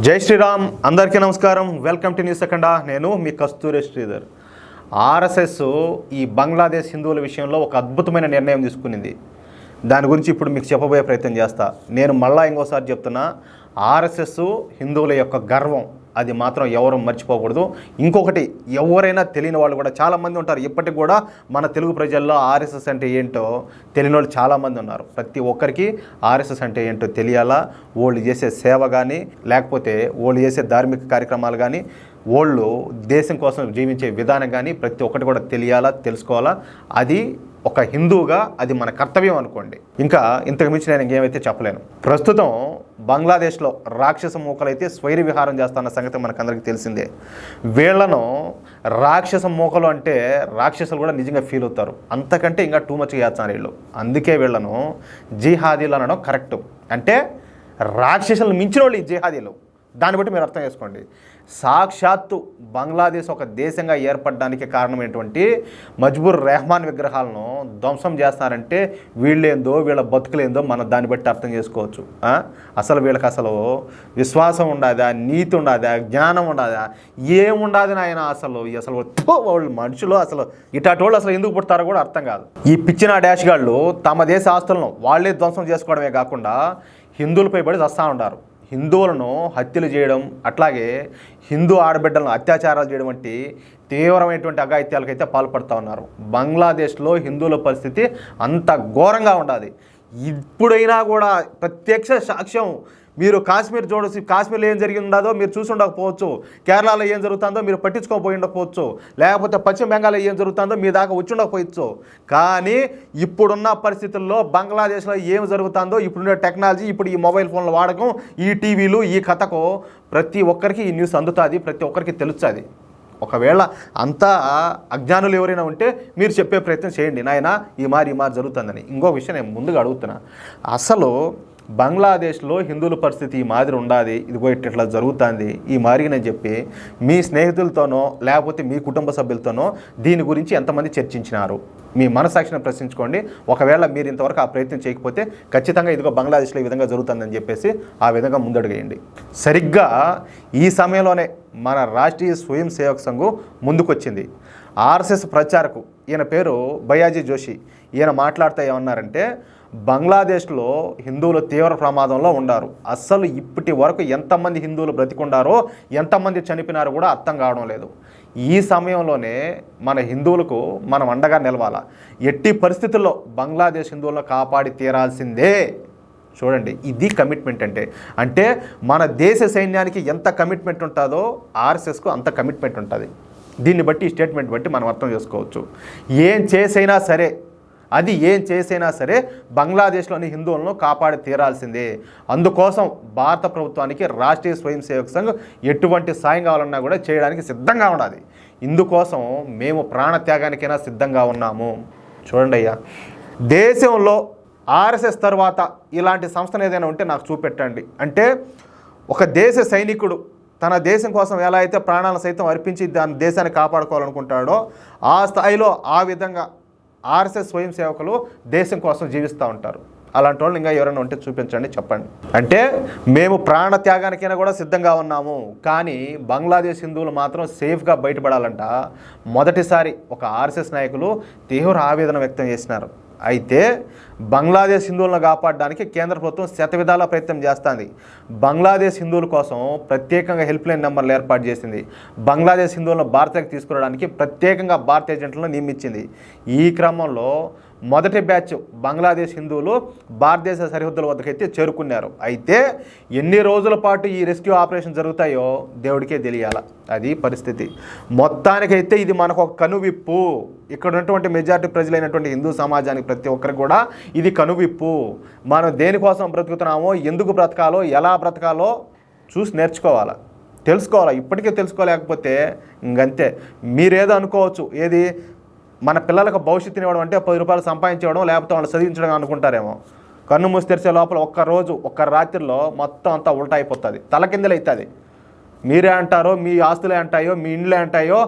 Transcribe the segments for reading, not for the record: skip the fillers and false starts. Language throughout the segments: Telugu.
జై శ్రీరామ్, అందరికీ నమస్కారం. వెల్కమ్ టు న్యూస్ సెకండా. నేను మీ కస్తూరి శ్రీధర్. ఆర్ఎస్ఎస్ ఈ బంగ్లాదేశ్ హిందువుల విషయంలో ఒక అద్భుతమైన నిర్ణయం తీసుకునింది. దాని గురించి ఇప్పుడు మీకు చెప్పబోయే ప్రయత్నం చేస్తా. నేను మళ్ళా ఇంకోసారి చెప్తున్నా, ఆర్ఎస్ఎస్ హిందువుల యొక్క గర్వం, అది మాత్రం ఎవరు మర్చిపోకూడదు. ఇంకొకటి, ఎవరైనా తెలియని వాళ్ళు కూడా చాలామంది ఉంటారు. ఇప్పటికి కూడా మన తెలుగు ప్రజల్లో ఆర్ఎస్ఎస్ అంటే ఏంటో తెలియని వాళ్ళు చాలామంది ఉన్నారు. ప్రతి ఒక్కరికి ఆర్ఎస్ఎస్ అంటే ఏంటో తెలియాలా. వాళ్ళు చేసే సేవ కానీ, లేకపోతే వాళ్ళు చేసే ధార్మిక కార్యక్రమాలు కానీ, వాళ్ళు దేశం కోసం జీవించే విధానం కానీ ప్రతి ఒక్కటి కూడా తెలియాలా, తెలుసుకోవాలా. అది ఒక హిందువుగా అది మన కర్తవ్యం అనుకోండి. ఇంకా ఇంతకు మించి నేను ఇంకేమైతే చెప్పలేను. ప్రస్తుతం బంగ్లాదేశ్లో రాక్షస మూకలైతే స్వైర విహారం చేస్తున్న సంగతి మనకందరికీ తెలిసిందే. వీళ్లను రాక్షస మూకలు అంటే రాక్షసులు కూడా నిజంగా ఫీల్ అవుతారు. అంతకంటే ఇంకా టూ మచ్ చేస్తున్నారు వీళ్ళు. అందుకే వీళ్లను జిహాదీలు అనడం కరెక్ట్. అంటే రాక్షసులను మించిన వాళ్ళు ఈ జిహాదీలు. దాన్ని బట్టి మీరు అర్థం చేసుకోండి. సాక్షాత్తు బంగ్లాదేశ్ ఒక దేశంగా ఏర్పడడానికి కారణమైనటువంటి మజ్బూర్ రెహమాన్ విగ్రహాలను ధ్వంసం చేస్తారంటే వీళ్ళేందో, వీళ్ళ బతుకులేందో మనం దాన్ని బట్టి అర్థం చేసుకోవచ్చు. అసలు వీళ్ళకి అసలు విశ్వాసం ఉండదా, నీతి ఉండదా, జ్ఞానం ఉండదా, ఏముండదు నాయన. అసలు వాళ్ళు మనుషులు అసలు ఇటాటి వాళ్ళు అసలు ఎందుకు పుడతారో కూడా అర్థం కాదు. ఈ పిచ్చిన డాష్ గాళ్ళు తమ దేశ ఆస్తులను వాళ్ళే ధ్వంసం చేసుకోవడమే కాకుండా హిందువులపై పడి వస్తూ ఉంటారు. హిందువులను హత్యలు చేయడం, అట్లాగే హిందూ ఆడబిడ్డలను అత్యాచారాలు చేయడం వంటి తీవ్రమైనటువంటి అఘాయిత్యాలకైతే పాల్పడుతూ ఉన్నారు. బంగ్లాదేశ్లో హిందువుల పరిస్థితి అంత ఘోరంగా ఉండాలి. ఇప్పుడైనా కూడా ప్రత్యక్ష సాక్ష్యం మీరు కాశ్మీర్ చూడొచ్చు. కాశ్మీర్లో ఏం జరిగి ఉండదో మీరు చూసి ఉండకపోవచ్చు. కేరళలో ఏం జరుగుతుందో మీరు పట్టించుకోకపోయి ఉండకపోవచ్చు. లేకపోతే పశ్చిమ బెంగాల్లో ఏం జరుగుతుందో మీ దాకా వచ్చి ఉండకపోవచ్చు. కానీ ఇప్పుడున్న పరిస్థితుల్లో బంగ్లాదేశ్లో ఏం జరుగుతుందో, ఇప్పుడున్న టెక్నాలజీ, ఇప్పుడు ఈ మొబైల్ ఫోన్ల వాడకం, ఈ టీవీలు, ఈ కథకు ప్రతి ఒక్కరికి ఈ న్యూస్ అందుతుంది, ప్రతి ఒక్కరికి తెలుస్తుంది. ఒకవేళ అంతా అజ్ఞానులు ఎవరైనా ఉంటే మీరు చెప్పే ప్రయత్నం చేయండి, నాయన ఈ మారి జరుగుతుందని. ఇంకో విషయం నేను ముందుగా అడుగుతున్నా, అసలు బంగ్లాదేశ్లో హిందువుల పరిస్థితి ఈ మాదిరి ఉండాలి, ఇదిగో ఇట్లా జరుగుతుంది ఈ మారినని చెప్పి మీ స్నేహితులతోనో లేకపోతే మీ కుటుంబ సభ్యులతోనో దీని గురించి ఎంతమంది చర్చించినారు? మీ మనసాక్షిని ప్రశ్నించుకోండి. ఒకవేళ మీరు ఇంతవరకు ఆ ప్రయత్నం చేయకపోతే ఖచ్చితంగా ఇదిగో బంగ్లాదేశ్లో ఈ విధంగా జరుగుతుందని చెప్పేసి ఆ విధంగా ముందడుగేయండి. సరిగ్గా ఈ సమయంలోనే మన రాష్ట్రీయ స్వయం సేవక్ సంఘం ముందుకొచ్చింది. ఆర్ఎస్ఎస్ ప్రచారకు, ఈయన పేరు భయాజీ జోషి, ఈయన మాట్లాడుతూ ఏమన్నారంటే, బంగ్లాదేశ్లో హిందువులు తీవ్ర ప్రమాదంలో ఉన్నారు. అస్సలు ఇప్పటి వరకు ఎంతమంది హిందువులు బ్రతికుండారో, ఎంతమంది చనిపోయినారో కూడా అర్థం కావడం లేదు. ఈ సమయంలోనే మన హిందువులకు మనం అండగా నిలవాలా. ఎట్టి పరిస్థితుల్లో బంగ్లాదేశ్ హిందువులను కాపాడి తీరాల్సిందే. చూడండి, ఇది కమిట్మెంట్ అంటే మన దేశ సైన్యానికి ఎంత కమిట్మెంట్ ఉంటుందో ఆర్ఎస్ఎస్కు అంత కమిట్మెంట్ ఉంటుంది. దీన్ని బట్టి, ఈ స్టేట్మెంట్ బట్టి మనం అర్థం చేసుకోవచ్చు. ఏం చేసైనా సరే బంగ్లాదేశ్లోని హిందువులను కాపాడి తీరాల్సిందే. అందుకోసం భారత ప్రభుత్వానికి రాష్ట్రీయ స్వయం సేవక్ సంఘ్ ఎటువంటి సాయం కావాలన్నా కూడా చేయడానికి సిద్ధంగా ఉండాలి. ఇందుకోసం మేము ప్రాణత్యాగానికైనా సిద్ధంగా ఉన్నాము. చూడండి అయ్యా, దేశంలో ఆర్ఎస్ఎస్ తర్వాత ఇలాంటి సంస్థను ఏదైనా ఉంటే నాకు చూపెట్టండి. అంటే ఒక దేశ సైనికుడు తన దేశం కోసం ఎలా అయితే ప్రాణాలను సైతం అర్పించి దాని దేశాన్ని కాపాడుకోవాలనుకుంటాడో ఆ స్థాయిలో, ఆ విధంగా ఆర్ఎస్ఎస్ స్వయం సేవకులు దేశం కోసం జీవిస్తూ ఉంటారు. అలాంటి వాళ్ళు ఇంకా ఎవరైనా ఉంటే చూపించండి, చెప్పండి. అంటే మేము ప్రాణ త్యాగానికైనా కూడా సిద్ధంగా ఉన్నాము, కానీ బంగ్లాదేశ్ హిందువులు మాత్రం సేఫ్గా బయటపడాలంట. మొదటిసారి ఒక ఆర్ఎస్ఎస్ నాయకులు తీవ్ర ఆవేదన వ్యక్తం చేసినారు. అయితే బంగ్లాదేశ్ హిందువులను కాపాడడానికి కేంద్ర ప్రభుత్వం శతవిధాల ప్రయత్నం చేస్తుంది. బంగ్లాదేశ్ హిందువుల కోసం ప్రత్యేకంగా హెల్ప్ లైన్ నెంబర్లు ఏర్పాటు చేసింది. బంగ్లాదేశ్ హిందువులను భారత్కి తీసుకురావడానికి ప్రత్యేకంగా భారత ఏజెంట్లను నియమించింది. ఈ క్రమంలో మొదటి బ్యాచ్ బంగ్లాదేశ్ హిందువులు భారతదేశ సరిహద్దుల వద్దకైతే చేరుకున్నారు. అయితే ఎన్ని రోజుల పాటు ఈ రెస్క్యూ ఆపరేషన్ జరుగుతాయో దేవుడికే తెలియాల. అది పరిస్థితి. మొత్తానికైతే ఇది మనకు ఒక కనువిప్పు. ఇక్కడ ఉన్నటువంటి మెజారిటీ ప్రజలైనటువంటి హిందూ సమాజానికి ప్రతి ఒక్కరికి కూడా ఇది కనువిప్పు. మనం దేనికోసం బ్రతుకుతున్నామో, ఎందుకు బ్రతకాలో, ఎలా బ్రతకాలో చూసి నేర్చుకోవాలా, తెలుసుకోవాలా. ఇప్పటికే తెలుసుకోలేకపోతే ఇంకంతే. మీరేదో అనుకోవచ్చు, ఏది మన పిల్లలకు భవిష్యత్తుని ఇవ్వడం అంటే 10 రూపాయలు సంపాదించడం, లేకపోతే వాళ్ళు చదివించడం అనుకుంటారేమో. కన్ను మూసి తెరిచే లోపల ఒక్క రాత్రిలో మొత్తం అంతా ఉల్టా అయిపోతుంది, తలకిందలు అవుతుంది. మీరే అంటారో, మీ ఆస్తులే అంటాయో, మీ ఇండ్లే అంటాయో,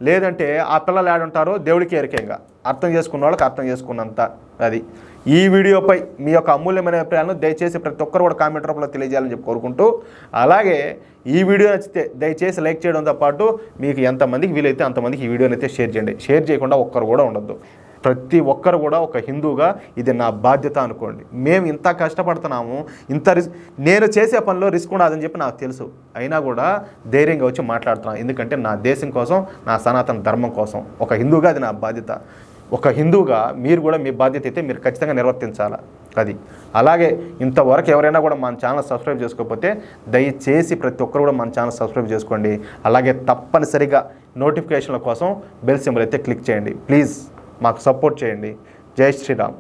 లేదంటే ఆ పిల్లలు ఏడుంటారో దేవుడికి ఎరికేంగా. అర్థం చేసుకున్న వాళ్ళకి అర్థం చేసుకున్నంత. అది ఈ వీడియోపై మీ యొక్క అమూల్యమైన అభిప్రాయాలను దయచేసి ప్రతి ఒక్కరు కూడా కామెంట్ రూపంలో తెలియజేయాలని చెప్పి కోరుకుంటూ, అలాగే ఈ వీడియో నచ్చితే దయచేసి లైక్ చేయడంతో పాటు మీకు ఎంతమందికి వీలైతే అంతమందికి ఈ వీడియోని అయితే షేర్ చేయండి. షేర్ చేయకుండా ఒక్కరు కూడా ఉండొద్దు. ప్రతి ఒక్కరు కూడా ఒక హిందూగా ఇది నా బాధ్యత అనుకోండి. మేము ఇంత కష్టపడుతున్నాము, నేను చేసే పనిలో రిస్క్ ఉండదని చెప్పి నాకు తెలుసు, అయినా కూడా ధైర్యంగా వచ్చి మాట్లాడుతున్నాను. ఎందుకంటే నా దేశం కోసం, నా సనాతన ధర్మం కోసం, ఒక హిందూగా అది నా బాధ్యత. ఒక హిందూగా మీరు కూడా మీ బాధ్యత అయితే మీరు ఖచ్చితంగా నిర్వర్తించాలి. అది అలాగే ఇంతవరకు ఎవరైనా కూడా మన ఛానల్ సబ్స్క్రైబ్ చేసుకోకపోతే దయచేసి ప్రతి ఒక్కరు కూడా మన ఛానల్ సబ్స్క్రైబ్ చేసుకోండి. అలాగే తప్పనిసరిగా నోటిఫికేషన్ల కోసం బెల్ సింబల్ అయితే క్లిక్ చేయండి. ప్లీజ్ మాకు సపోర్ట్ చేయండి. జై శ్రీరామ్.